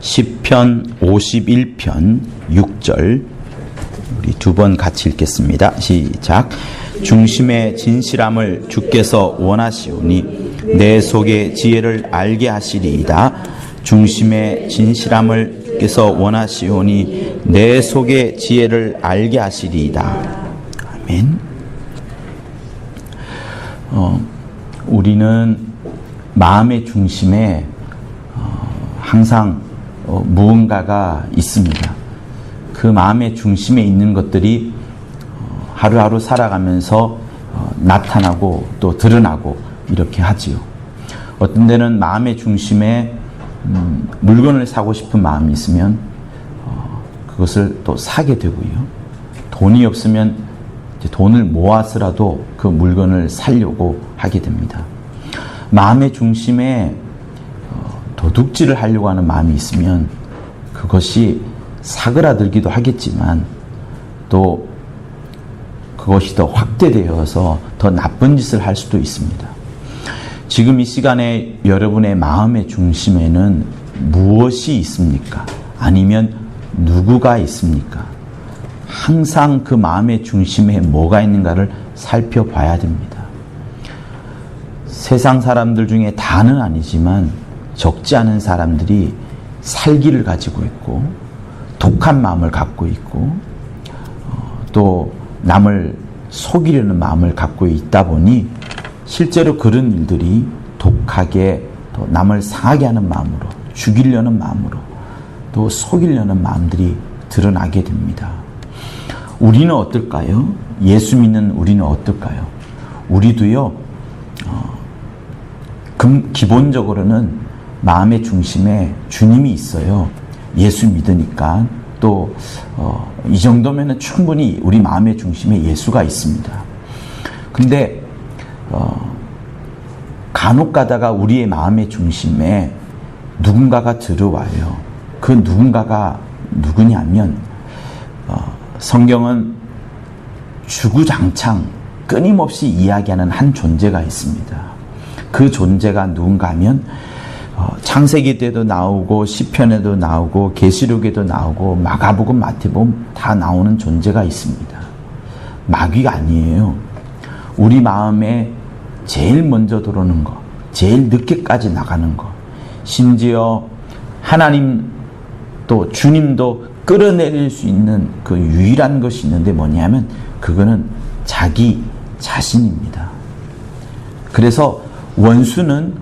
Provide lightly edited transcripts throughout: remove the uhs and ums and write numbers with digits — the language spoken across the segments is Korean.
시편 51편 6절 우리 두 번 같이 읽겠습니다. 시작. 중심의 진실함을 주께서 원하시오니 내 속의 지혜를 알게 하시리이다. 중심의 진실함을 주께서 원하시오니 내 속의 지혜를 알게 하시리이다. 아멘. 우리는 마음의 중심에 항상 무언가가 있습니다. 그 마음의 중심에 있는 것들이 하루하루 살아가면서 나타나고 또 드러나고 이렇게 하지요. 어떤 데는 마음의 중심에 물건을 사고 싶은 마음이 있으면 그것을 또 사게 되고요. 돈이 없으면 이제 돈을 모아서라도 그 물건을 사려고 하게 됩니다. 마음의 중심에 도둑질을 하려고 하는 마음이 있으면 그것이 사그라들기도 하겠지만 또 그것이 더 확대되어서 더 나쁜 짓을 할 수도 있습니다. 지금 이 시간에 여러분의 마음의 중심에는 무엇이 있습니까? 아니면 누구가 있습니까? 항상 그 마음의 중심에 뭐가 있는가를 살펴봐야 됩니다. 세상 사람들 중에 다는 아니지만 적지 않은 사람들이 살기를 가지고 있고 독한 마음을 갖고 있고 또 남을 속이려는 마음을 갖고 있다 보니 실제로 그런 일들이 독하게 또 남을 상하게 하는 마음으로 죽이려는 마음으로 또 속이려는 마음들이 드러나게 됩니다. 우리는 어떨까요? 예수 믿는 우리는 어떨까요? 우리도요 기본적으로는 마음의 중심에 주님이 있어요. 예수 믿으니까 또 이 정도면은 충분히 우리 마음의 중심에 예수가 있습니다. 근데 간혹 가다가 우리의 마음의 중심에 누군가가 들어와요. 그 누군가가 누구냐면 성경은 주구장창 끊임없이 이야기하는 한 존재가 있습니다. 그 존재가 누군가 하면 창세기 때도 나오고 시편에도 나오고 계시록에도 나오고 마가복음 마태복음 다 나오는 존재가 있습니다. 마귀가 아니에요. 우리 마음에 제일 먼저 들어오는 거, 제일 늦게까지 나가는 거, 심지어 하나님 또 주님도 끌어내릴 수 있는 그 유일한 것이 있는데 뭐냐면 그거는 자기 자신입니다. 그래서 원수는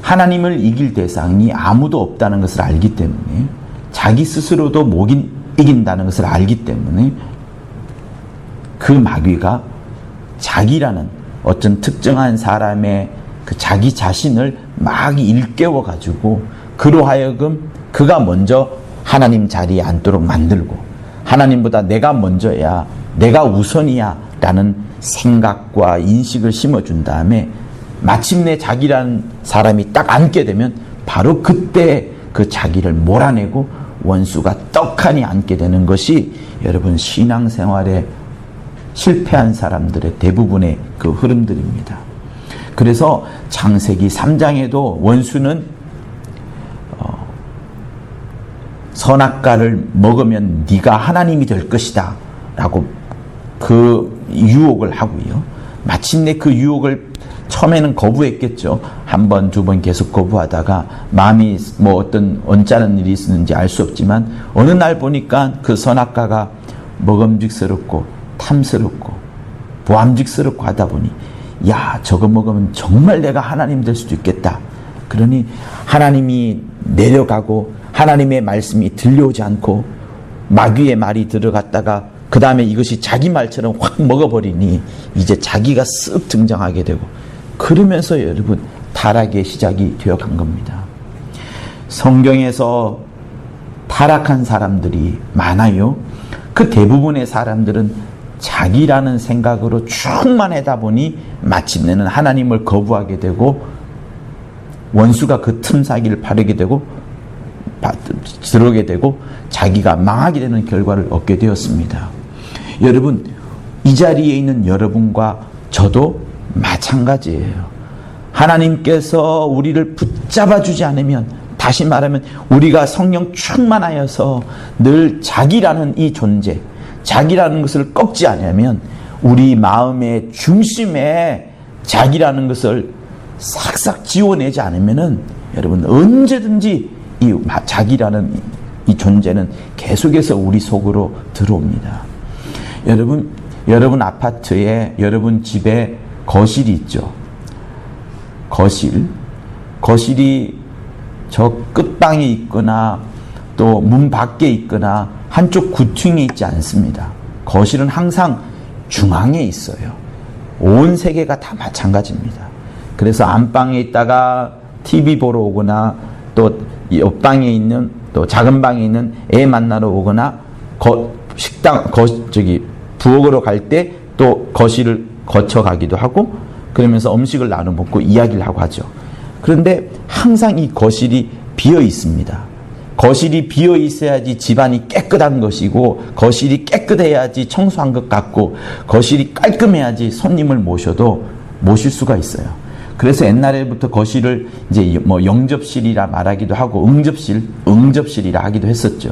하나님을 이길 대상이 아무도 없다는 것을 알기 때문에 자기 스스로도 못 이긴다는 것을 알기 때문에 그 마귀가 자기라는 어떤 특정한 사람의 그 자기 자신을 막 일깨워 가지고 그로 하여금 그가 먼저 하나님 자리에 앉도록 만들고 하나님보다 내가 먼저야 내가 우선이야 라는 생각과 인식을 심어준 다음에 마침내 자기라는 사람이 딱 앉게 되면 바로 그때 그 자기를 몰아내고 원수가 떡하니 앉게 되는 것이 여러분 신앙생활에 실패한 사람들의 대부분의 그 흐름들입니다. 그래서 창세기 3장에도 원수는 선악과를 먹으면 네가 하나님이 될 것이다 라고 그 유혹을 하고요. 마침내 그 유혹을 처음에는 거부했겠죠. 한 번, 두 번 계속 거부하다가 마음이 뭐 어떤 언짢은 일이 있었는지 알 수 없지만 어느 날 보니까 그 선악과가 먹음직스럽고 탐스럽고 보암직스럽고 하다 보니 야 저거 먹으면 정말 내가 하나님 될 수도 있겠다. 그러니 하나님이 내려가고 하나님의 말씀이 들려오지 않고 마귀의 말이 들어갔다가 그 다음에 이것이 자기 말처럼 확 먹어버리니 이제 자기가 쓱 등장하게 되고 그러면서 여러분 타락의 시작이 되어간 겁니다. 성경에서 타락한 사람들이 많아요. 그 대부분의 사람들은 자기라는 생각으로 충만하다 보니 마침내는 하나님을 거부하게 되고 원수가 그 틈사기를 파르게 되고 들어오게 되고 자기가 망하게 되는 결과를 얻게 되었습니다. 여러분 이 자리에 있는 여러분과 저도 마찬가지예요. 하나님께서 우리를 붙잡아 주지 않으면 다시 말하면 우리가 성령 충만하여서 늘 자기라는 이 존재, 자기라는 것을 꺾지 않으면, 우리 마음의 중심에 자기라는 것을 싹싹 지워내지 않으면은 여러분 언제든지 이 자기라는 이 존재는 계속해서 우리 속으로 들어옵니다. 여러분 아파트에, 여러분 집에 거실이 있죠. 거실이 저 끝방에 있거나 또 문 밖에 있거나 한쪽 구퉁이 있지 않습니다. 거실은 항상 중앙에 있어요. 온 세계가 다 마찬가지입니다. 그래서 안방에 있다가 TV 보러 오거나 또 옆방에 있는, 또 작은 방에 있는 애 만나러 오거나 부엌으로 갈 때 또 거실을 거쳐 가기도 하고, 그러면서 음식을 나눠 먹고 이야기를 하고 하죠. 그런데 항상 이 거실이 비어 있습니다. 거실이 비어 있어야지 집안이 깨끗한 것이고, 거실이 깨끗해야지 청소한 것 같고, 거실이 깔끔해야지 손님을 모실 수가 있어요. 그래서 옛날에부터 거실을 이제 뭐 영접실이라 말하기도 하고 응접실이라 하기도 했었죠.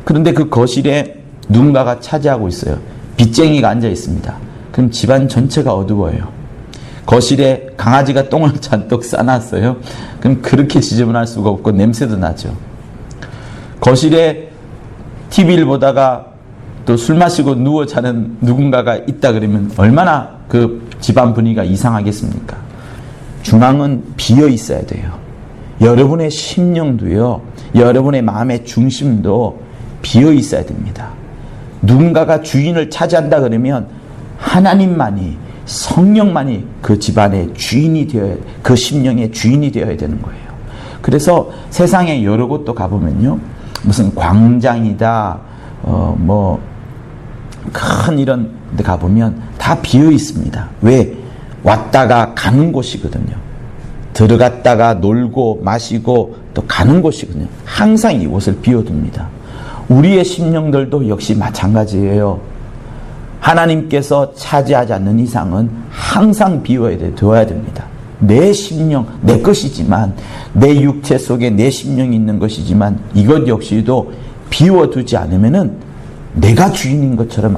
그런데 그 거실에 누군가가 차지하고 있어요. 빚쟁이가 앉아 있습니다. 그럼 집안 전체가 어두워요. 거실에 강아지가 똥을 잔뜩 싸놨어요. 그럼 그렇게 지저분할 수가 없고 냄새도 나죠. 거실에 TV를 보다가 또 술 마시고 누워 자는 누군가가 있다 그러면 얼마나 그 집안 분위기가 이상하겠습니까? 중앙은 비어 있어야 돼요. 여러분의 심령도요, 여러분의 마음의 중심도 비어 있어야 됩니다. 누군가가 주인을 차지한다 그러면 하나님만이, 성령만이 그 집안의 주인이 되어야, 그 심령의 주인이 되어야 되는 거예요. 그래서 세상에 여러 곳도 가보면요, 무슨 광장이다, 큰 이런 데 가보면 다 비어 있습니다. 왜? 왔다가 가는 곳이거든요. 들어갔다가 놀고 마시고 또 가는 곳이거든요. 항상 이곳을 비워둡니다. 우리의 심령들도 역시 마찬가지예요. 하나님께서 차지하지 않는 이상은 항상 비워둬야 됩니다. 내 심령, 내 것이지만, 내 육체 속에 내 심령이 있는 것이지만, 이것 역시도 비워두지 않으면은 내가 주인인 것처럼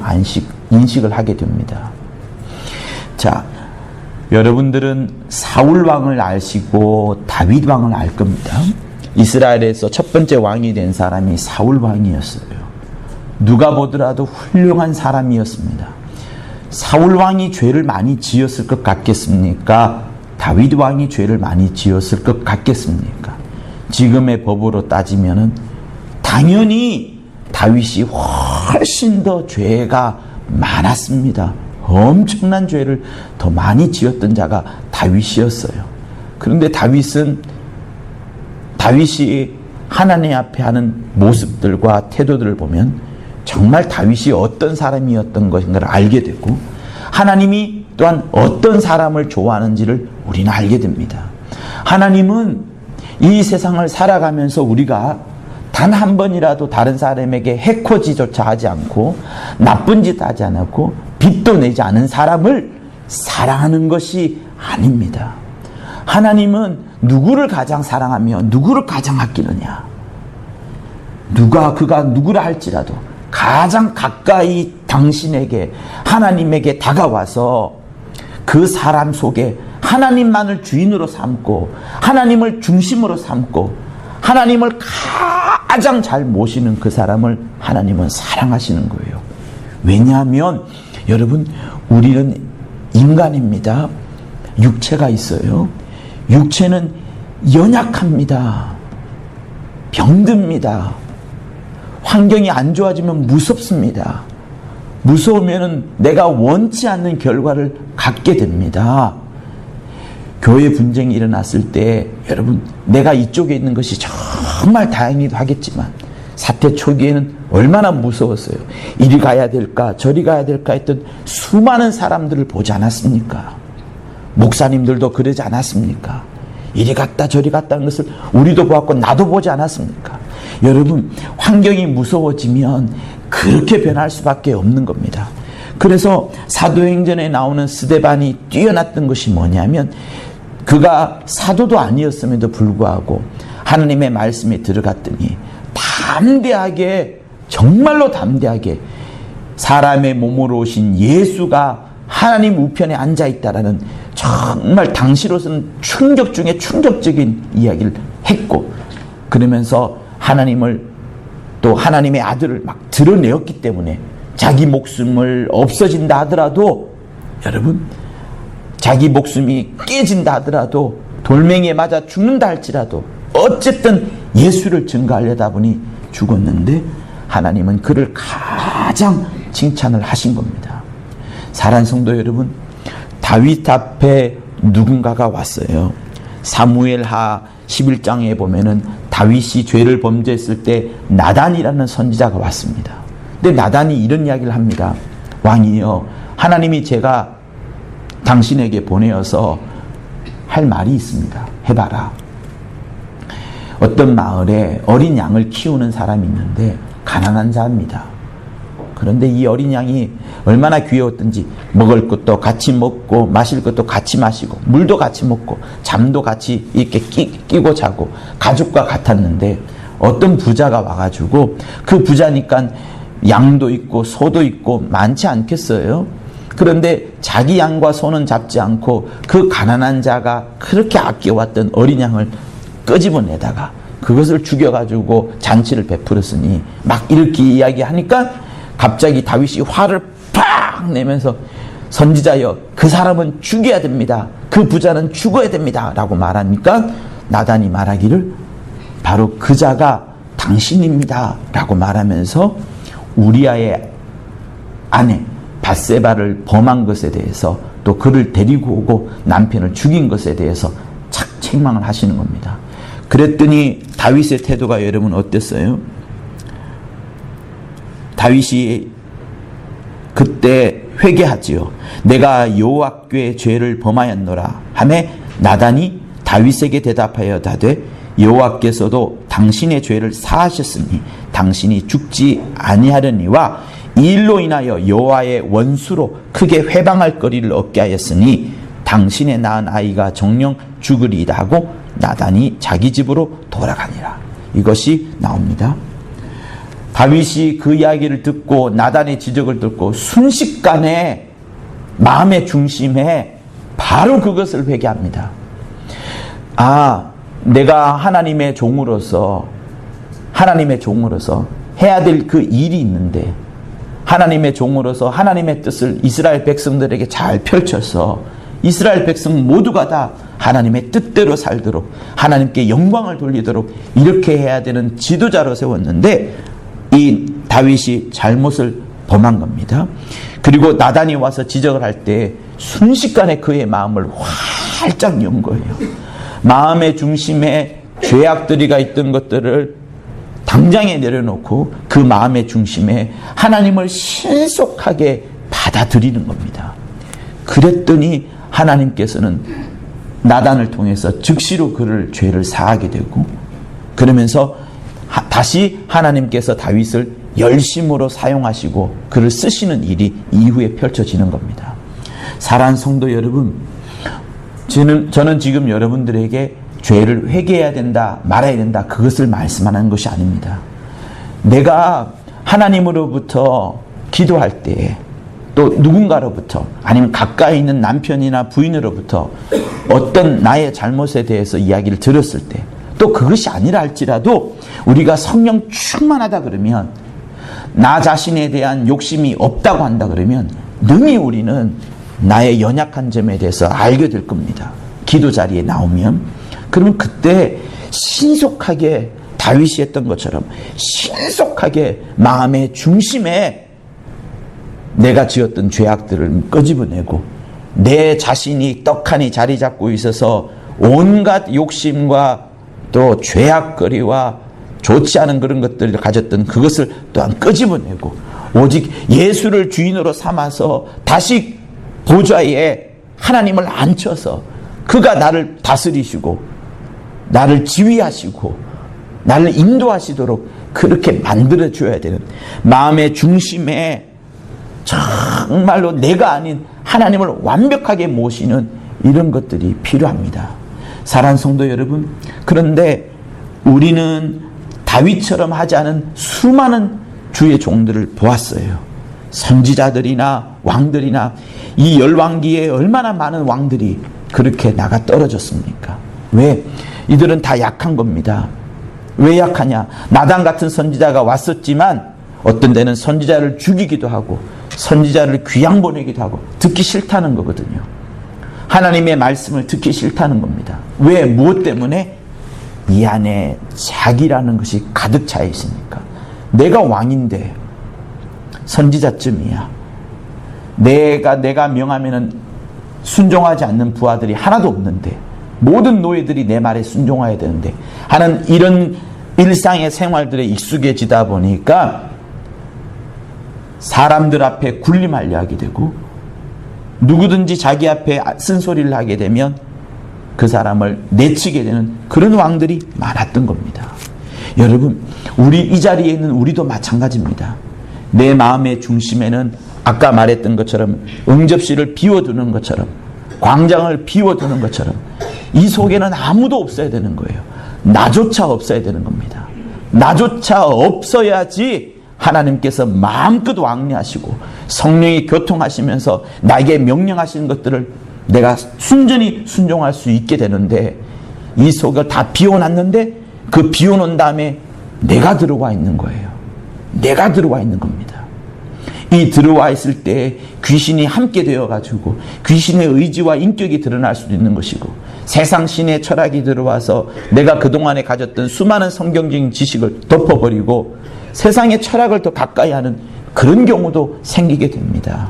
인식을 하게 됩니다. 자, 여러분들은 사울 왕을 아시고 다윗 왕을 알 겁니다. 이스라엘에서 첫 번째 왕이 된 사람이 사울 왕이었어요. 누가 보더라도 훌륭한 사람이었습니다. 사울 왕이 죄를 많이 지었을 것 같겠습니까? 다윗 왕이 죄를 많이 지었을 것 같겠습니까? 지금의 법으로 따지면은 당연히 다윗이 훨씬 더 죄가 많았습니다. 엄청난 죄를 더 많이 지었던 자가 다윗이었어요. 그런데 다윗이 하나님 앞에 하는 모습들과 태도들을 보면 정말 다윗이 어떤 사람이었던 것인가를 알게 되고, 하나님이 또한 어떤 사람을 좋아하는지를 우리는 알게 됩니다. 하나님은 이 세상을 살아가면서 우리가 단 한 번이라도 다른 사람에게 해코지조차 하지 않고, 나쁜 짓 하지 않았고, 빚도 내지 않은 사람을 사랑하는 것이 아닙니다. 하나님은 누구를 가장 사랑하며 누구를 가장 아끼느냐? 그가 누구라 할지라도 가장 가까이 당신에게, 하나님에게 다가와서 그 사람 속에 하나님만을 주인으로 삼고, 하나님을 중심으로 삼고, 하나님을 가장 잘 모시는 그 사람을 하나님은 사랑하시는 거예요. 왜냐하면 여러분, 우리는 인간입니다. 육체가 있어요. 육체는 연약합니다. 병듭니다. 환경이 안 좋아지면 무섭습니다. 무서우면 내가 원치 않는 결과를 갖게 됩니다. 교회 분쟁이 일어났을 때 여러분, 내가 이쪽에 있는 것이 정말 다행이기도 하겠지만 사태 초기에는 얼마나 무서웠어요. 이리 가야 될까 저리 가야 될까 했던 수많은 사람들을 보지 않았습니까? 목사님들도 그러지 않았습니까? 이리 갔다 저리 갔다는 것을 우리도 보았고 나도 보지 않았습니까? 여러분, 환경이 무서워지면 그렇게 변할 수밖에 없는 겁니다. 그래서 사도행전에 나오는 스데반이 뛰어났던 것이 뭐냐면, 그가 사도도 아니었음에도 불구하고 하나님의 말씀에 들어갔더니 담대하게, 정말로 담대하게 사람의 몸으로 오신 예수가 하나님 우편에 앉아있다라는 정말 당시로서는 충격 중에 충격적인 이야기를 했고, 그러면서 하나님을, 또 하나님의 아들을 막 드러내었기 때문에 자기 목숨을 없어진다 하더라도, 여러분, 자기 목숨이 깨진다 하더라도, 돌멩이에 맞아 죽는다 할지라도 어쨌든 예수를 증거하려다 보니 죽었는데 하나님은 그를 가장 칭찬을 하신 겁니다. 사랑하는 성도 여러분, 다윗 앞에 누군가가 왔어요. 사무엘하 11장에 보면은 다윗이 죄를 범죄했을 때 나단이라는 선지자가 왔습니다. 근데 나단이 이런 이야기를 합니다. 왕이여, 하나님이 제가 당신에게 보내어서 할 말이 있습니다. 해봐라. 어떤 마을에 어린 양을 키우는 사람이 있는데 가난한 자입니다. 그런데 이 어린 양이 얼마나 귀여웠던지 먹을 것도 같이 먹고 마실 것도 같이 마시고 물도 같이 먹고 잠도 같이 이렇게 끼고 자고 가족과 같았는데, 어떤 부자가 와가지고, 그 부자니까 양도 있고 소도 있고 많지 않겠어요? 그런데 자기 양과 소는 잡지 않고 그 가난한 자가 그렇게 아껴왔던 어린 양을 끄집어내다가 그것을 죽여가지고 잔치를 베풀었으니, 막 이렇게 이야기하니까 갑자기 다윗이 화를 팍 내면서 선지자여, 그 사람은 죽여야 됩니다. 그 부자는 죽어야 됩니다. 라고 말하니까 나단이 말하기를 바로 그 자가 당신입니다. 라고 말하면서 우리아의 아내 밧세바를 범한 것에 대해서, 또 그를 데리고 오고 남편을 죽인 것에 대해서 착 책망을 하시는 겁니다. 그랬더니 다윗의 태도가 여러분 어땠어요? 다윗이 그때 회개하지요. 내가 여호와께 죄를 범하였노라 하매 나단이 다윗에게 대답하여 다되 여호와께서도 당신의 죄를 사하셨으니 당신이 죽지 아니하려니와 이 일로 인하여 여호와의 원수로 크게 회방할 거리를 얻게 하였으니 당신의 낳은 아이가 정령 죽으리이다 하고 나단이 자기 집으로 돌아가니라. 이것이 나옵니다. 다윗이 그 이야기를 듣고 나단의 지적을 듣고 순식간에 마음의 중심에 바로 그것을 회개합니다. 아, 내가 하나님의 종으로서 해야 될 그 일이 있는데, 하나님의 종으로서 하나님의 뜻을 이스라엘 백성들에게 잘 펼쳐서 이스라엘 백성 모두가 다 하나님의 뜻대로 살도록, 하나님께 영광을 돌리도록 이렇게 해야 되는 지도자로 세웠는데, 이 다윗이 잘못을 범한 겁니다. 그리고 나단이 와서 지적을 할 때 순식간에 그의 마음을 활짝 연 거예요. 마음의 중심에 죄악들이가 있던 것들을 당장에 내려놓고 그 마음의 중심에 하나님을 신속하게 받아들이는 겁니다. 그랬더니 하나님께서는 나단을 통해서 즉시로 그를 죄를 사하게 되고, 그러면서 다시 하나님께서 다윗을 열심으로 사용하시고 그를 쓰시는 일이 이후에 펼쳐지는 겁니다. 사랑하는 성도 여러분, 저는 지금 여러분들에게 죄를 회개해야 된다, 말아야 된다, 그것을 말씀하는 것이 아닙니다. 내가 하나님으로부터 기도할 때, 또 누군가로부터, 아니면 가까이 있는 남편이나 부인으로부터 어떤 나의 잘못에 대해서 이야기를 들었을 때, 또 그것이 아니라 할지라도 우리가 성령 충만하다 그러면, 나 자신에 대한 욕심이 없다고 한다 그러면 능히 우리는 나의 연약한 점에 대해서 알게 될 겁니다. 기도 자리에 나오면. 그러면 그때 신속하게 다윗이 했던 것처럼 신속하게 마음의 중심에 내가 지었던 죄악들을 끄집어내고, 내 자신이 떡하니 자리 잡고 있어서 온갖 욕심과 또 죄악거리와 좋지 않은 그런 것들을 가졌던 그것을 또한 끄집어내고, 오직 예수를 주인으로 삼아서 다시 보좌에 하나님을 앉혀서 그가 나를 다스리시고 나를 지휘하시고 나를 인도하시도록 그렇게 만들어줘야 되는, 마음의 중심에 정말로 내가 아닌 하나님을 완벽하게 모시는 이런 것들이 필요합니다. 사랑하는 성도 여러분, 그런데 우리는 다윗처럼 하지 않은 수많은 주의 종들을 보았어요. 선지자들이나 왕들이나 이 열왕기에 얼마나 많은 왕들이 그렇게 나가 떨어졌습니까? 왜? 이들은 다 약한 겁니다. 왜 약하냐? 나단 같은 선지자가 왔었지만 어떤 데는 선지자를 죽이기도 하고 선지자를 귀양 보내기도 하고 듣기 싫다는 거거든요. 하나님의 말씀을 듣기 싫다는 겁니다. 왜? 무엇 때문에? 이 안에 자기라는 것이 가득 차 있으니까. 내가 왕인데 선지자쯤이야. 내가 명하면은 순종하지 않는 부하들이 하나도 없는데 모든 노예들이 내 말에 순종해야 되는데 하는 이런 일상의 생활들에 익숙해지다 보니까 사람들 앞에 군림하려 하게 되고 누구든지 자기 앞에 쓴소리를 하게 되면 그 사람을 내치게 되는 그런 왕들이 많았던 겁니다. 여러분, 우리 이 자리에 있는 우리도 마찬가지입니다. 내 마음의 중심에는 아까 말했던 것처럼 응접실을 비워두는 것처럼 광장을 비워두는 것처럼 이 속에는 아무도 없어야 되는 거예요. 나조차 없어야 되는 겁니다. 나조차 없어야지 하나님께서 마음껏 왕래하시고 성령이 교통하시면서 나에게 명령하시는 것들을 내가 순전히 순종할 수 있게 되는데 이 속을 다 비워놨는데 그 비워놓은 다음에 내가 들어와 있는 거예요. 내가 들어와 있는 겁니다. 이 들어와 있을 때 귀신이 함께 되어가지고 귀신의 의지와 인격이 드러날 수도 있는 것이고 세상 신의 철학이 들어와서 내가 그동안에 가졌던 수많은 성경적인 지식을 덮어버리고 세상의 철학을 더 가까이 하는 그런 경우도 생기게 됩니다.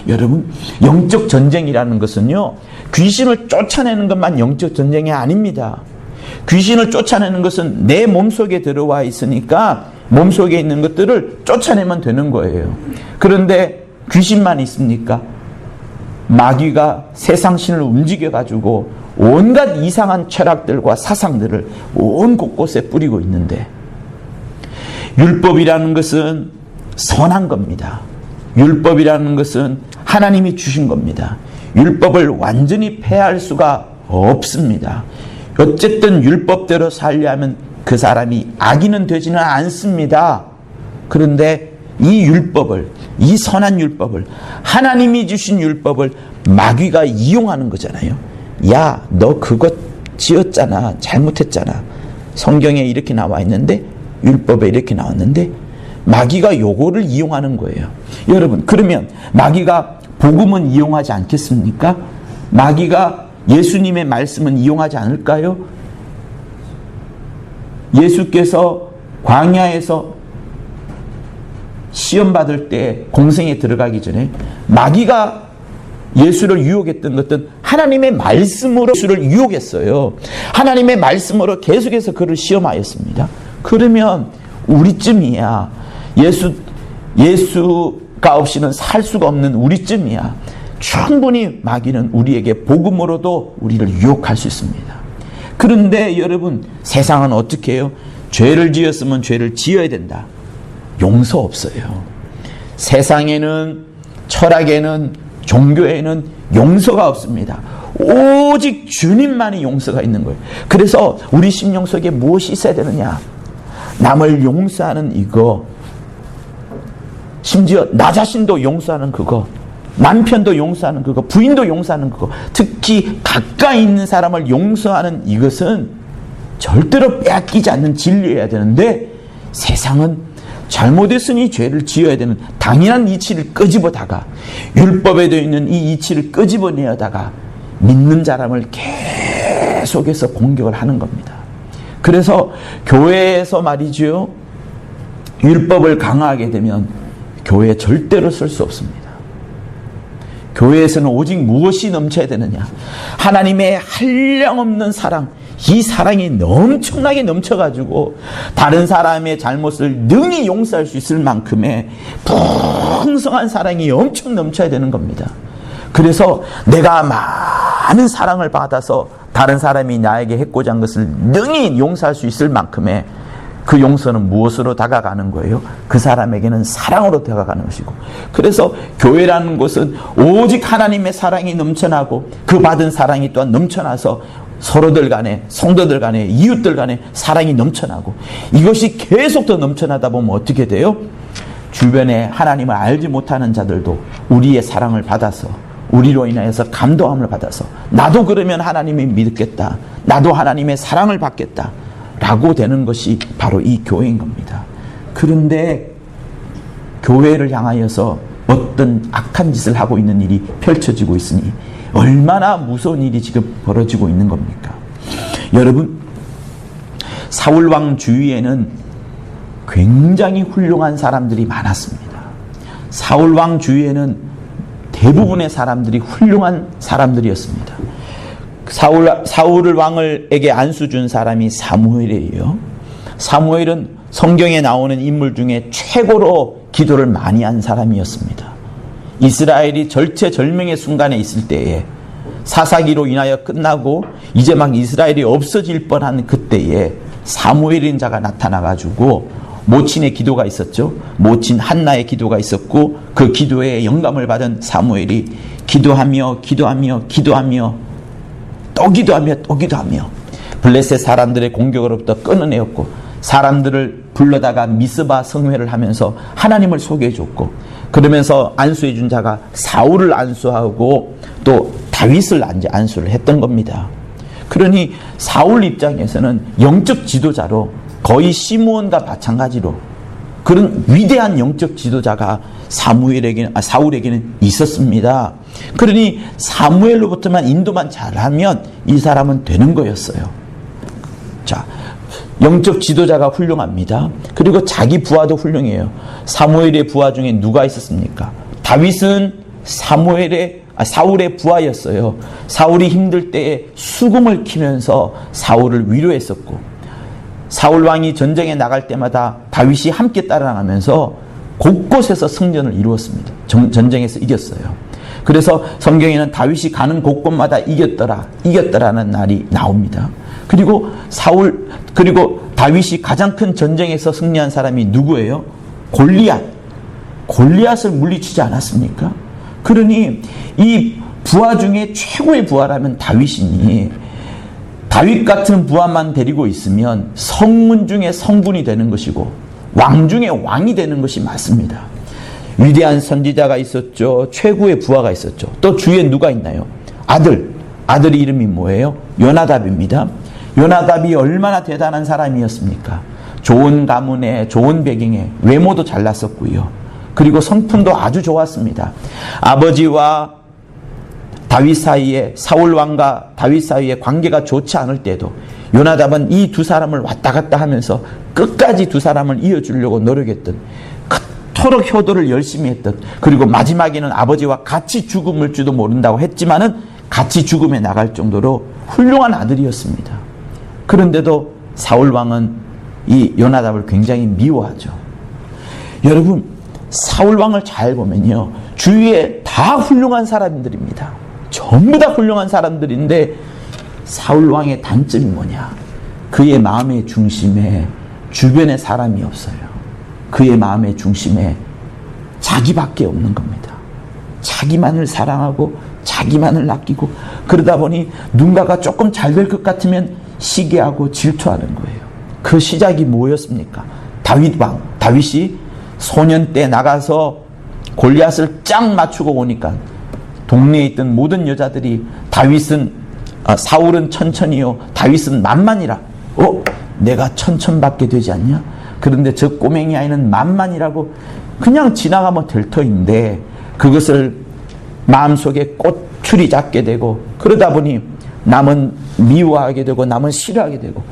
여러분, 영적 전쟁이라는 것은요, 귀신을 쫓아내는 것만 영적 전쟁이 아닙니다. 귀신을 쫓아내는 것은 내 몸속에 들어와 있으니까 몸속에 있는 것들을 쫓아내면 되는 거예요. 그런데 귀신만 있습니까? 마귀가 세상 신을 움직여가지고 온갖 이상한 철학들과 사상들을 온 곳곳에 뿌리고 있는데 율법이라는 것은 선한 겁니다. 율법이라는 것은 하나님이 주신 겁니다. 율법을 완전히 폐할 수가 없습니다. 어쨌든 율법대로 살려면 그 사람이 악인은 되지는 않습니다. 그런데 이 율법을, 이 선한 율법을, 하나님이 주신 율법을 마귀가 이용하는 거잖아요. 야, 너 그거 지었잖아. 잘못했잖아. 성경에 이렇게 나와 있는데, 율법에 이렇게 나왔는데 마귀가 요거를 이용하는 거예요. 여러분, 그러면 마귀가 복음은 이용하지 않겠습니까? 마귀가 예수님의 말씀은 이용하지 않을까요? 예수께서 광야에서 시험 받을 때 공생에 들어가기 전에 마귀가 예수를 유혹했던 것은 하나님의 말씀으로 예수를 유혹했어요. 하나님의 말씀으로 계속해서 그를 시험하였습니다. 그러면 우리쯤이야. 예수가 없이는 살 수가 없는 우리쯤이야. 충분히 마귀는 우리에게 복음으로도 우리를 유혹할 수 있습니다. 그런데 여러분, 세상은 어떻게 해요? 죄를 지었으면 죄를 지어야 된다. 용서 없어요. 세상에는, 철학에는, 종교에는 용서가 없습니다. 오직 주님만이 용서가 있는 거예요. 그래서 우리 심령 속에 무엇이 있어야 되느냐? 남을 용서하는 이거, 심지어 나 자신도 용서하는 그거, 남편도 용서하는 그거, 부인도 용서하는 그거, 특히 가까이 있는 사람을 용서하는 이것은 절대로 빼앗기지 않는 진리여야 되는데 세상은 잘못했으니 죄를 지어야 되는 당연한 이치를 끄집어다가 율법에 되어 있는 이 이치를 끄집어내다가 믿는 사람을 계속해서 공격을 하는 겁니다. 그래서 교회에서 말이죠, 율법을 강화하게 되면 교회에 절대로 설 수 없습니다. 교회에서는 오직 무엇이 넘쳐야 되느냐? 하나님의 한량없는 사랑, 이 사랑이 엄청나게 넘쳐가지고 다른 사람의 잘못을 능히 용서할 수 있을 만큼의 풍성한 사랑이 엄청 넘쳐야 되는 겁니다. 그래서 내가 많은 사랑을 받아서 다른 사람이 나에게 해코지 한 것을 능히 용서할 수 있을 만큼의 그 용서는 무엇으로 다가가는 거예요? 그 사람에게는 사랑으로 다가가는 것이고, 그래서 교회라는 곳은 오직 하나님의 사랑이 넘쳐나고 그 받은 사랑이 또한 넘쳐나서 서로들 간에, 성도들 간에, 이웃들 간에 사랑이 넘쳐나고, 이것이 계속 더 넘쳐나다 보면 어떻게 돼요? 주변에 하나님을 알지 못하는 자들도 우리의 사랑을 받아서, 우리로 인하여서 감동함을 받아서, 나도 그러면 하나님이 믿겠다, 나도 하나님의 사랑을 받겠다 라고 되는 것이 바로 이 교회인 겁니다. 그런데 교회를 향하여서 어떤 악한 짓을 하고 있는 일이 펼쳐지고 있으니 얼마나 무서운 일이 지금 벌어지고 있는 겁니까? 여러분, 사울왕 주위에는 굉장히 훌륭한 사람들이 많았습니다. 사울왕 주위에는 대부분의 사람들이 훌륭한 사람들이었습니다. 사울 왕에게 안수 준 사람이 사무엘이에요. 사무엘은 성경에 나오는 인물 중에 최고로 기도를 많이 한 사람이었습니다. 이스라엘이 절체절명의 순간에 있을 때에, 사사기로 인하여 끝나고 이제 막 이스라엘이 없어질 뻔한 그때에 사무엘인 자가 나타나가지고 모친의 기도가 있었죠. 모친 한나의 기도가 있었고, 그 기도에 영감을 받은 사무엘이 기도하며 또 기도하며 블레셋 사람들의 공격으로부터 끊어내었고, 사람들을 불러다가 미스바 성회를 하면서 하나님을 소개해줬고, 그러면서 안수해 준 자가 사울을 안수하고 또 다윗을 안수를 했던 겁니다. 그러니 사울 입장에서는 영적 지도자로 거의 시므온과 마찬가지로 그런 위대한 영적 지도자가 사울에게는 있었습니다. 그러니 사무엘로부터만 인도만 잘하면 이 사람은 되는 거였어요. 자, 영적 지도자가 훌륭합니다. 그리고 자기 부하도 훌륭해요. 사무엘의 부하 중에 누가 있었습니까? 다윗은 사울의 부하였어요. 사울이 힘들 때에 수금을 키면서 사울을 위로했었고, 사울 왕이 전쟁에 나갈 때마다 다윗이 함께 따라가면서 곳곳에서 승전을 이루었습니다. 전쟁에서 이겼어요. 그래서 성경에는 다윗이 가는 곳곳마다 이겼더라는 날이 나옵니다. 그리고 다윗이 가장 큰 전쟁에서 승리한 사람이 누구예요? 골리앗을 물리치지 않았습니까? 그러니 이 부하 중에 최고의 부하라면 다윗이니, 다윗 같은 부하만 데리고 있으면 성문 중에 성군이 되는 것이고 왕 중에 왕이 되는 것이 맞습니다. 위대한 선지자가 있었죠. 최고의 부하가 있었죠. 또 주위에 누가 있나요? 아들의 이름이 뭐예요? 요나답입니다. 요나답이 얼마나 대단한 사람이었습니까? 좋은 가문에, 좋은 배경에, 외모도 잘났었고요. 그리고 성품도 아주 좋았습니다. 아버지와 다윗 사이에, 사울 왕과 다윗 사이에 관계가 좋지 않을 때도 요나답은 이 두 사람을 왔다 갔다 하면서 끝까지 두 사람을 이어주려고 노력했던, 그토록 효도를 열심히 했던, 그리고 마지막에는 아버지와 같이 죽을지도 모른다고 했지만은 같이 죽음에 나갈 정도로 훌륭한 아들이었습니다. 그런데도 사울 왕은 이 요나답을 굉장히 미워하죠. 여러분, 사울 왕을 잘 보면요, 주위에 다 훌륭한 사람들입니다. 전부 다 훌륭한 사람들인데 사울 왕의 단점이 뭐냐? 그의 마음의 중심에 주변에 사람이 없어요. 그의 마음의 중심에 자기밖에 없는 겁니다. 자기만을 사랑하고 자기만을 아끼고, 그러다 보니 누군가가 조금 잘 될 것 같으면 시기하고 질투하는 거예요. 그 시작이 뭐였습니까? 다윗이 소년 때 나가서 골리앗을 짱 맞추고 오니까 동네에 있던 모든 여자들이 사울은 천천히요, 다윗은 만만이라. 내가 천천받게 되지 않냐? 그런데 저 꼬맹이 아이는 만만이라고 그냥 지나가면 될 터인데, 그것을 마음속에 꼬투리 잡게 되고, 그러다 보니 남은 미워하게 되고 남은 싫어하게 되고,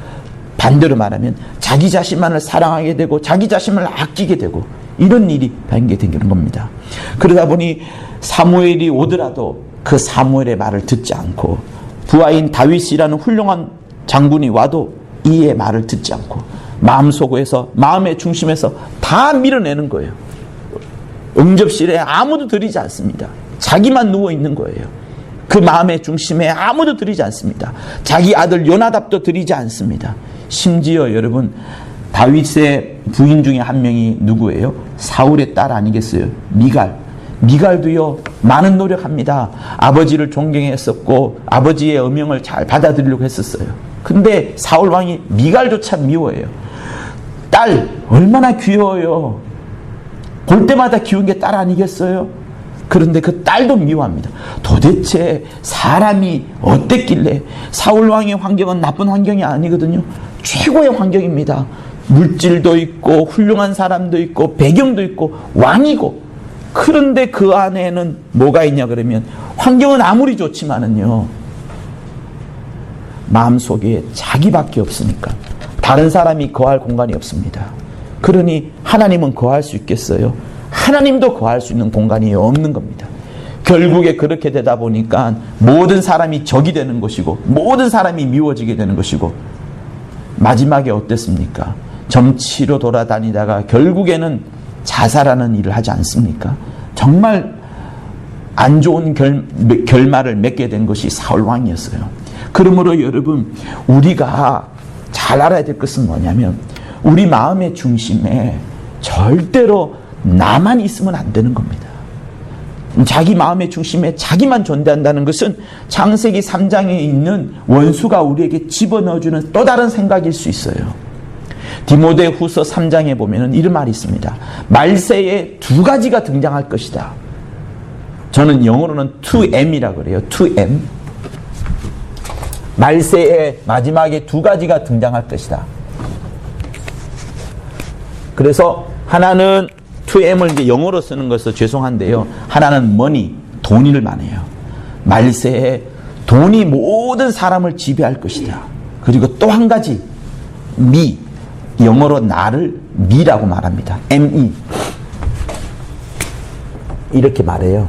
반대로 말하면 자기 자신만을 사랑하게 되고 자기 자신을 아끼게 되고, 이런 일이 발생되는 겁니다. 그러다 보니 사무엘이 오더라도 그 사무엘의 말을 듣지 않고, 부하인 다윗이라는 훌륭한 장군이 와도 이의 말을 듣지 않고 마음의 중심에서 다 밀어내는 거예요. 응접실에 아무도 들이지 않습니다. 자기만 누워 있는 거예요. 그 마음의 중심에 아무도 들이지 않습니다. 자기 아들 요나답도 들이지 않습니다. 심지어 여러분, 다윗의 부인 중에 한 명이 누구예요? 사울의 딸 아니겠어요? 미갈. 미갈도요 많은 노력합니다. 아버지를 존경했었고 아버지의 어명을 잘 받아들이려고 했었어요. 근데 사울 왕이 미갈조차 미워해요. 딸 얼마나 귀여워요. 볼 때마다 키운 게 딸 아니겠어요? 그런데 그 딸도 미워합니다. 도대체 사람이 어땠길래, 사울 왕의 환경은 나쁜 환경이 아니거든요. 최고의 환경입니다. 물질도 있고 훌륭한 사람도 있고 배경도 있고 왕이고, 그런데 그 안에는 뭐가 있냐 그러면 환경은 아무리 좋지만은요 마음속에 자기밖에 없으니까 다른 사람이 거할 공간이 없습니다. 그러니 하나님은 거할 수 있겠어요? 하나님도 거할 수 있는 공간이 없는 겁니다. 결국에 그렇게 되다 보니까 모든 사람이 적이 되는 것이고 모든 사람이 미워지게 되는 것이고, 마지막에 어땠습니까? 정치로 돌아다니다가 결국에는 자살하는 일을 하지 않습니까? 정말 안 좋은 결말을 맺게 된 것이 사울 왕이었어요. 그러므로 여러분, 우리가 잘 알아야 될 것은 뭐냐면 우리 마음의 중심에 절대로 나만 있으면 안 되는 겁니다. 자기 마음의 중심에 자기만 존재한다는 것은 창세기 3장에 있는 원수가 우리에게 집어넣어주는 또 다른 생각일 수 있어요. 디모데후서 3장에 보면 이런 말이 있습니다. 말세에 두 가지가 등장할 것이다. 저는 영어로는 2M이라고 그래요. 2M. 말세에 마지막에 두 가지가 등장할 것이다. 그래서 하나는 2M을 이제 영어로 쓰는 것은 죄송한데요. 하나는 money, 돈을 말해요. 말세에 돈이 모든 사람을 지배할 것이다. 그리고 또 한 가지, me, 영어로 나를 me라고 말합니다. me. 이렇게 말해요.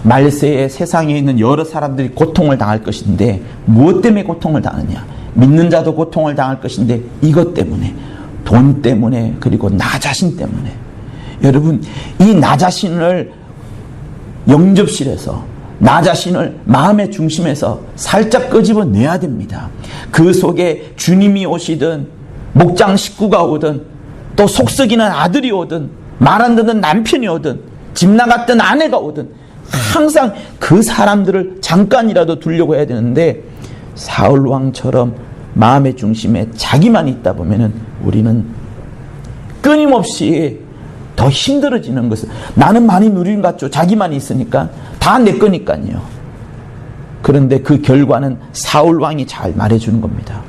말세에 세상에 있는 여러 사람들이 고통을 당할 것인데 무엇 때문에 고통을 당하느냐? 믿는 자도 고통을 당할 것인데 이것 때문에, 돈 때문에, 그리고 나 자신 때문에. 여러분, 이 나 자신을 영접실에서, 나 자신을 마음의 중심에서 살짝 끄집어내야 됩니다. 그 속에 주님이 오시든 목장 식구가 오든 또 속썩이는 아들이 오든 말 안 듣는 남편이 오든 집 나갔던 아내가 오든 항상 그 사람들을 잠깐이라도 두려고 해야 되는데, 사울 왕처럼 마음의 중심에 자기만 있다 보면은 우리는 끊임없이 더 힘들어지는 것은, 나는 많이 누리는 것 같죠. 자기만 있으니까 다 내 거니까요. 그런데 그 결과는 사울 왕이 잘 말해주는 겁니다.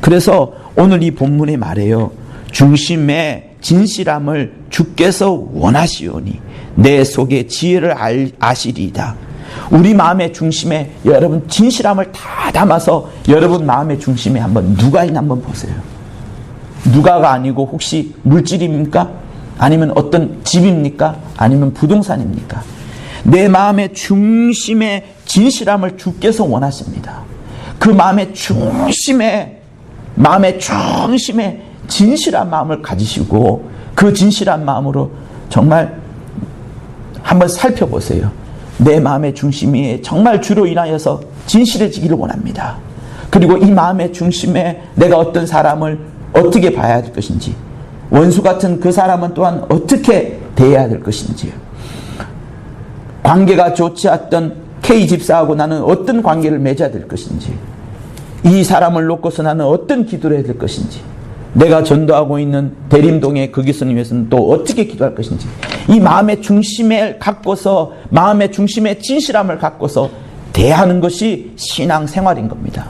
그래서 오늘 이 본문에 말해요. 중심의 진실함을 주께서 원하시오니 내 속에 지혜를 아시리이다. 우리 마음의 중심에 여러분 진실함을 다 담아서 여러분 마음의 중심에 한번 누가 있나 한번 보세요. 누가가 아니고 혹시 물질입니까? 아니면 어떤 집입니까? 아니면 부동산입니까? 내 마음의 중심에 진실함을 주께서 원하십니다. 그 마음의 중심에 진실한 마음을 가지시고 그 진실한 마음으로 정말 한번 살펴보세요. 내 마음의 중심이 정말 주로 인하여서 진실해지기를 원합니다. 그리고 이 마음의 중심에 내가 어떤 사람을 어떻게 봐야 할 것인지, 원수 같은 그 사람은 또한 어떻게 대해야 될 것인지, 관계가 좋지 않던 K 집사하고 나는 어떤 관계를 맺어야 될 것인지, 이 사람을 놓고서 나는 어떤 기도를 해야 될 것인지, 내가 전도하고 있는 대림동의 그 교수님 위해서는 또 어떻게 기도할 것인지, 이 마음의 중심을 갖고서, 마음의 중심의 진실함을 갖고서 대하는 것이 신앙생활인 겁니다.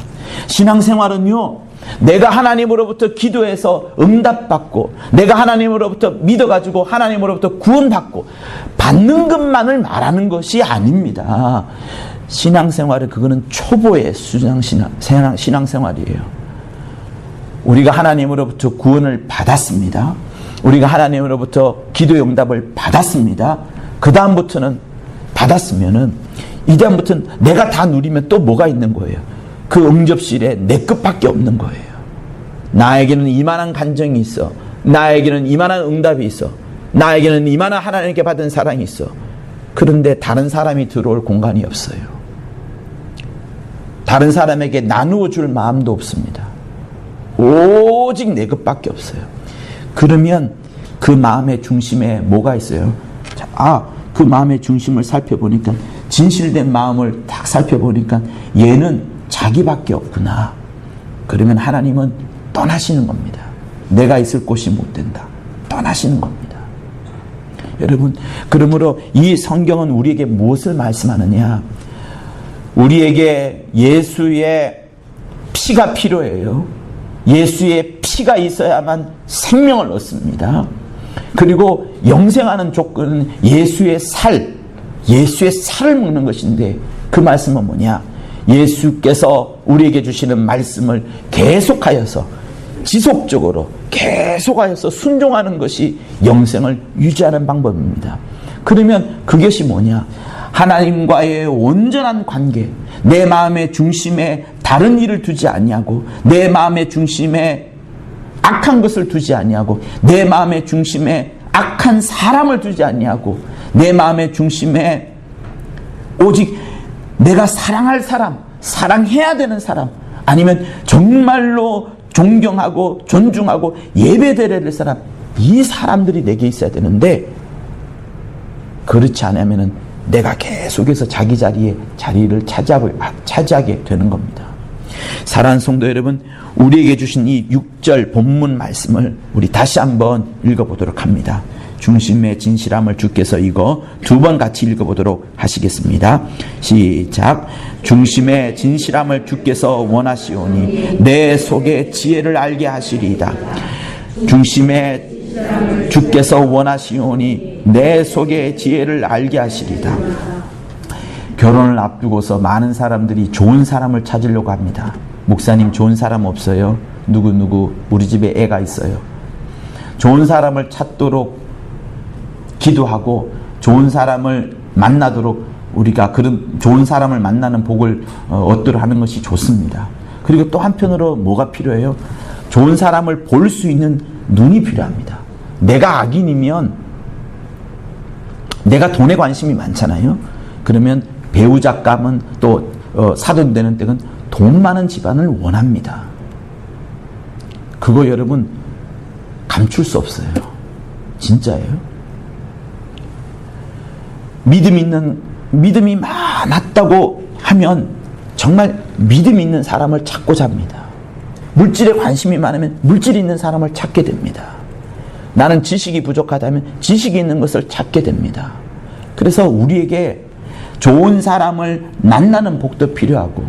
신앙생활은요, 내가 하나님으로부터 기도해서 응답받고 내가 하나님으로부터 믿어가지고 하나님으로부터 구원받고 받는 것만을 말하는 것이 아닙니다. 신앙생활은 그거는 초보의 신앙생활이에요. 우리가 하나님으로부터 구원을 받았습니다. 우리가 하나님으로부터 기도의 응답을 받았습니다. 그 다음부터는 받았으면은 이 다음부터는 내가 다 누리면 또 뭐가 있는 거예요? 그 응접실에 내 것밖에 없는 거예요. 나에게는 이만한 간정이 있어. 나에게는 이만한 응답이 있어. 나에게는 이만한 하나님께 받은 사랑이 있어. 그런데 다른 사람이 들어올 공간이 없어요. 다른 사람에게 나누어 줄 마음도 없습니다. 오직 내 것밖에 없어요. 그러면 그 마음의 중심에 뭐가 있어요? 그 마음의 중심을 살펴보니까, 진실된 마음을 딱 살펴보니까 얘는 자기밖에 없구나. 그러면 하나님은 떠나시는 겁니다. 내가 있을 곳이 못 된다. 떠나시는 겁니다. 여러분, 그러므로 이 성경은 우리에게 무엇을 말씀하느냐? 우리에게 예수의 피가 필요해요. 예수의 피가 있어야만 생명을 얻습니다. 그리고 영생하는 조건은 예수의 살을 먹는 것인데, 그 말씀은 뭐냐? 예수께서 우리에게 주시는 말씀을 계속하여서, 지속적으로 계속하여서 순종하는 것이 영생을 유지하는 방법입니다. 그러면 그것이 뭐냐? 하나님과의 온전한 관계, 내 마음의 중심에 다른 일을 두지 아니하고, 내 마음의 중심에 악한 것을 두지 아니하고, 내 마음의 중심에 악한 사람을 두지 아니하고, 내 마음의 중심에 오직 내가 사랑할 사람, 사랑해야 되는 사람, 아니면 정말로 존경하고 존중하고 예배드려야 될 사람, 이 사람들이 내게 있어야 되는데, 그렇지 않으면 내가 계속해서 자기 자리를 차지하게 되는 겁니다. 사랑하는 성도 여러분, 우리에게 주신 이 6절 본문 말씀을 우리 다시 한번 읽어보도록 합니다. 중심의 진실함을 주께서, 이거 두 번 같이 읽어보도록 하시겠습니다. 시작. 중심의 진실함을 주께서 원하시오니 내 속에 지혜를 알게 하시리이다. 중심의 주께서 원하시오니 내 속에 지혜를 알게 하시리이다. 결혼을 앞두고서 많은 사람들이 좋은 사람을 찾으려고 합니다. 목사님, 좋은 사람 없어요? 누구 우리 집에 애가 있어요. 좋은 사람을 찾도록 기도하고, 좋은 사람을 만나도록 우리가 그런 좋은 사람을 만나는 복을 얻도록 하는 것이 좋습니다. 그리고 또 한편으로 뭐가 필요해요? 좋은 사람을 볼 수 있는 눈이 필요합니다. 내가 악인이면, 내가 돈에 관심이 많잖아요. 그러면 배우자감은 또 사돈되는 때는 돈 많은 집안을 원합니다. 그거 여러분 감출 수 없어요. 진짜예요. 믿음이 많았다고 하면 정말 믿음 있는 사람을 찾고자 합니다. 물질에 관심이 많으면 물질 있는 사람을 찾게 됩니다. 나는 지식이 부족하다면 지식이 있는 것을 찾게 됩니다. 그래서 우리에게 좋은 사람을 만나는 복도 필요하고,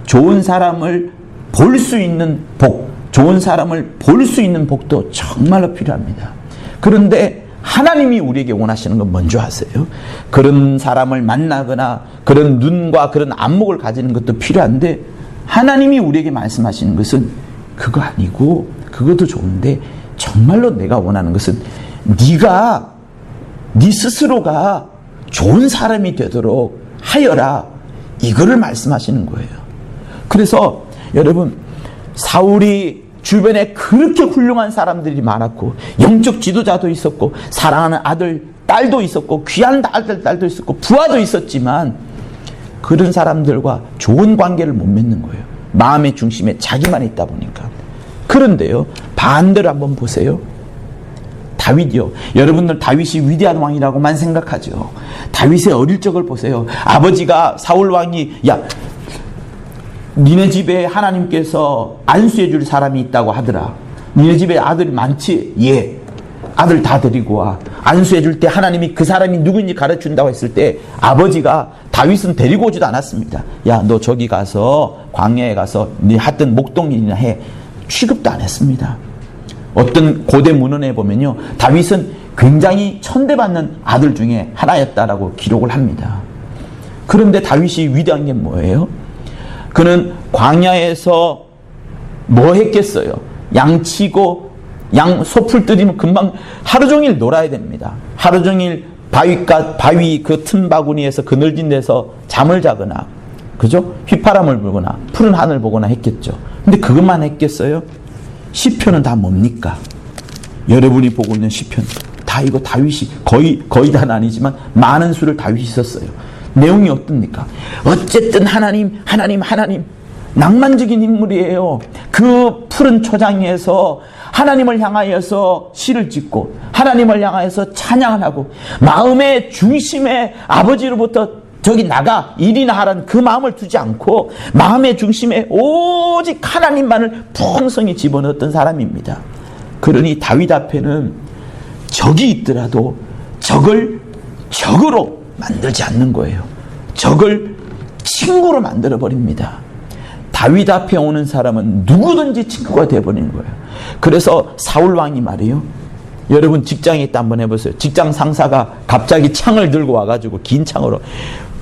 좋은 사람을 볼 수 있는 복, 좋은 사람을 볼 수 있는 복도 정말로 필요합니다. 그런데 하나님이 우리에게 원하시는 건 뭔지 아세요? 그런 사람을 만나거나 그런 눈과 그런 안목을 가지는 것도 필요한데, 하나님이 우리에게 말씀하시는 것은 그거 아니고, 그것도 좋은데 정말로 내가 원하는 것은 네 스스로가 좋은 사람이 되도록 하여라, 이거를 말씀하시는 거예요. 그래서 여러분, 사울이 주변에 그렇게 훌륭한 사람들이 많았고, 영적 지도자도 있었고, 사랑하는 아들, 딸도 있었고, 귀한 아들, 딸도 있었고, 부하도 있었지만, 그런 사람들과 좋은 관계를 못 맺는 거예요. 마음의 중심에 자기만 있다 보니까. 그런데요, 반대로 한번 보세요. 다윗이요. 여러분들 다윗이 위대한 왕이라고만 생각하죠. 다윗의 어릴 적을 보세요. 아버지가 사울 왕이, 야, 니네 집에 하나님께서 안수해 줄 사람이 있다고 하더라. 니네 집에 아들이 많지? 예. 아들 다 데리고 와. 안수해 줄 때 하나님이 그 사람이 누군지 가르쳐준다고 했을 때, 아버지가 다윗은 데리고 오지도 않았습니다. 야, 너 저기 가서 광야에 가서 네 하던 목동일이나 해. 취급도 안 했습니다. 어떤 고대 문헌에 보면요, 다윗은 굉장히 천대받는 아들 중에 하나였다라고 기록을 합니다. 그런데 다윗이 위대한 게 뭐예요? 그는 광야에서 뭐 했겠어요? 양치고 소풀 들이면 금방 하루 종일 놀아야 됩니다. 하루 종일 바위 그 틈바구니에서 그늘진 데서 잠을 자거나, 그죠? 휘파람을 불거나 푸른 하늘 보거나 했겠죠. 근데 그것만 했겠어요? 시편은 다 뭡니까? 여러분이 보고 있는 시편 다 이거 다윗이 거의 다는 아니지만 많은 수를 다윗이 썼어요. 내용이 어떻습니까? 어쨌든 하나님 낭만적인 인물이에요. 그 푸른 초장에서 하나님을 향하여서 시를 짓고 하나님을 향하여서 찬양을 하고 마음의 중심에 아버지로부터 저기 나가 일이나 하라는 그 마음을 두지 않고 마음의 중심에 오직 하나님만을 풍성히 집어넣었던 사람입니다. 그러니 다윗 앞에는 적이 있더라도 적을 적으로 만들지 않는 거예요. 적을 친구로 만들어버립니다. 다윗 앞에 오는 사람은 누구든지 친구가 되어버리는 거예요. 그래서 사울왕이 말이에요. 여러분 직장에 있다 한번 해보세요. 직장 상사가 갑자기 창을 들고 와가지고 긴 창으로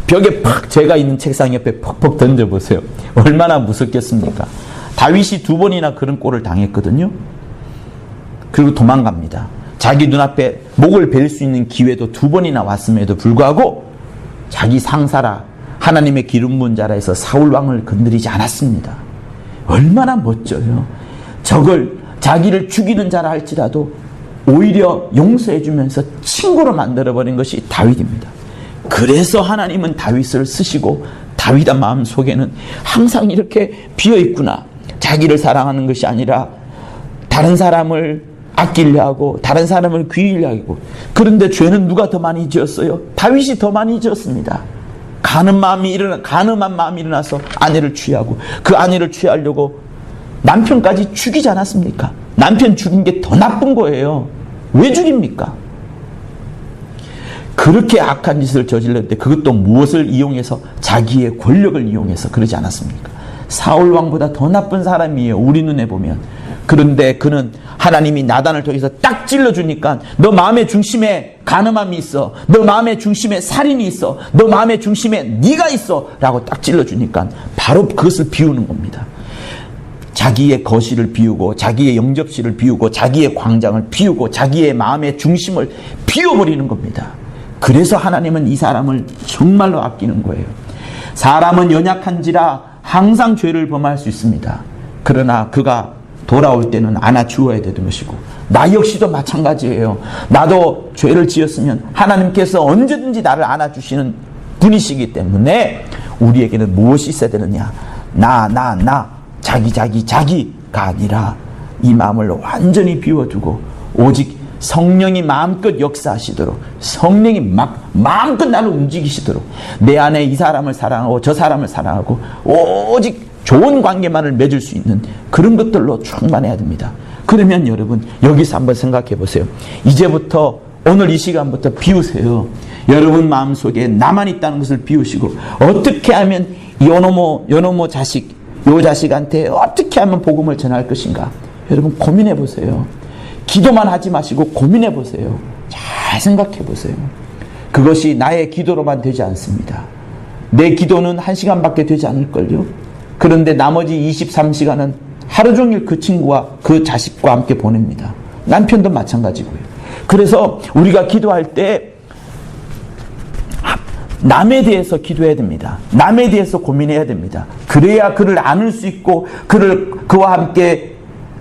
벽에 팍 제가 있는 책상 옆에 퍽퍽 던져보세요. 얼마나 무섭겠습니까? 다윗이 2번이나 그런 꼴을 당했거든요. 그리고 도망갑니다. 자기 눈앞에 목을 벨 수 있는 기회도 2번이나 왔음에도 불구하고 자기 상사라 하나님의 기름 부은 자라 해서 사울왕을 건드리지 않았습니다. 얼마나 멋져요. 적을 자기를 죽이는 자라 할지라도 오히려 용서해 주면서 친구로 만들어버린 것이 다윗입니다. 그래서 하나님은 다윗을 쓰시고 다윗의 마음 속에는 항상 이렇게 비어있구나. 자기를 사랑하는 것이 아니라 다른 사람을 아끼려 하고 다른 사람을 귀히려 하고. 그런데 죄는 누가 더 많이 지었어요? 다윗이 더 많이 지었습니다. 간음한 마음이 일어나서 아내를 취하고 그 아내를 취하려고 남편까지 죽이지 않았습니까? 남편 죽인 게 더 나쁜 거예요. 왜 죽입니까? 그렇게 악한 짓을 저질렀는데 그것도 무엇을 이용해서? 자기의 권력을 이용해서 그러지 않았습니까? 사울왕보다 더 나쁜 사람이에요. 우리 눈에 보면. 그런데 그는 하나님이 나단을 통해서 딱 찔러주니까 너 마음의 중심에 간음함이 있어. 너 마음의 중심에 살인이 있어. 너 마음의 중심에 네가 있어. 라고 딱 찔러주니까 바로 그것을 비우는 겁니다. 자기의 거실을 비우고 자기의 영접실을 비우고 자기의 광장을 비우고 자기의 마음의 중심을 비워버리는 겁니다. 그래서 하나님은 이 사람을 정말로 아끼는 거예요. 사람은 연약한지라 항상 죄를 범할 수 있습니다. 그러나 그가 돌아올 때는 안아주어야 되는 것이고 나 역시도 마찬가지예요. 나도 죄를 지었으면 하나님께서 언제든지 나를 안아주시는 분이시기 때문에 우리에게는 무엇이 있어야 되느냐? 나 자기가 아니라 이 마음을 완전히 비워두고 오직 성령이 마음껏 역사하시도록 성령이 마음껏 나를 움직이시도록 내 안에 이 사람을 사랑하고 저 사람을 사랑하고 오직 좋은 관계만을 맺을 수 있는 그런 것들로 충만해야 됩니다. 그러면 여러분 여기서 한번 생각해 보세요. 이제부터 오늘 이 시간부터 비우세요. 여러분 마음속에 나만 있다는 것을 비우시고 어떻게 하면 요노모 자식 요 자식한테 어떻게 하면 복음을 전할 것인가 여러분 고민해 보세요. 기도만 하지 마시고 고민해 보세요. 잘 생각해 보세요. 그것이 나의 기도로만 되지 않습니다. 내 기도는 1시간밖에 되지 않을걸요. 그런데 나머지 23시간은 하루 종일 그 친구와 그 자식과 함께 보냅니다. 남편도 마찬가지고요. 그래서 우리가 기도할 때 남에 대해서 기도해야 됩니다. 남에 대해서 고민해야 됩니다. 그래야 그를 안을 수 있고 그와 함께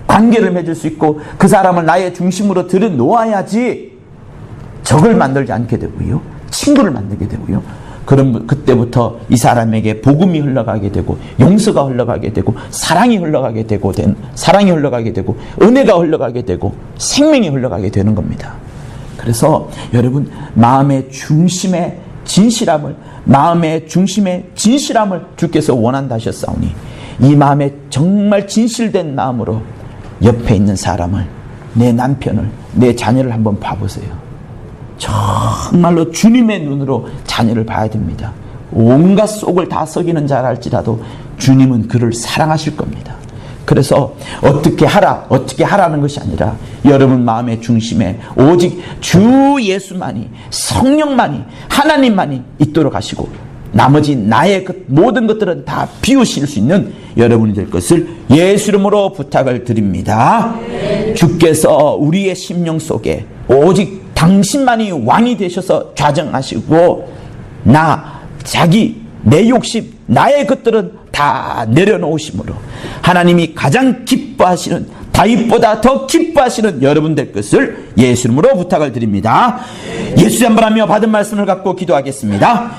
관계를 맺을 수 있고 그 사람을 나의 중심으로 들여놓아야지 적을 만들지 않게 되고요. 친구를 만들게 되고요. 그럼 그때부터 이 사람에게 복음이 흘러가게 되고 용서가 흘러가게 되고 사랑이 흘러가게 되고 은혜가 흘러가게 되고 생명이 흘러가게 되는 겁니다. 그래서 여러분 마음의 중심에 진실함을 주께서 원한다 하셨사오니 이 마음에 정말 진실된 마음으로 옆에 있는 사람을 내 남편을 내 자녀를 한번 봐보세요. 정말로 주님의 눈으로 자녀를 봐야 됩니다. 온갖 속을 다 썩이는 자라 할지라도 주님은 그를 사랑하실 겁니다. 그래서 어떻게 하라는 것이 아니라 여러분 마음의 중심에 오직 주 예수만이 성령만이 하나님만이 있도록 하시고 나머지 나의 모든 것들은 다 비우실 수 있는 여러분이 될 것을 예수 이름으로 부탁을 드립니다. 주께서 우리의 심령 속에 오직 당신만이 왕이 되셔서 좌정하시고 내 욕심, 나의 것들은 다 내려놓으심으로 하나님이 가장 기뻐하시는 다윗보다 더 기뻐하시는 여러분 될 것을 예수 이름으로 부탁을 드립니다. 예수 한번 하며 받은 말씀을 갖고 기도하겠습니다.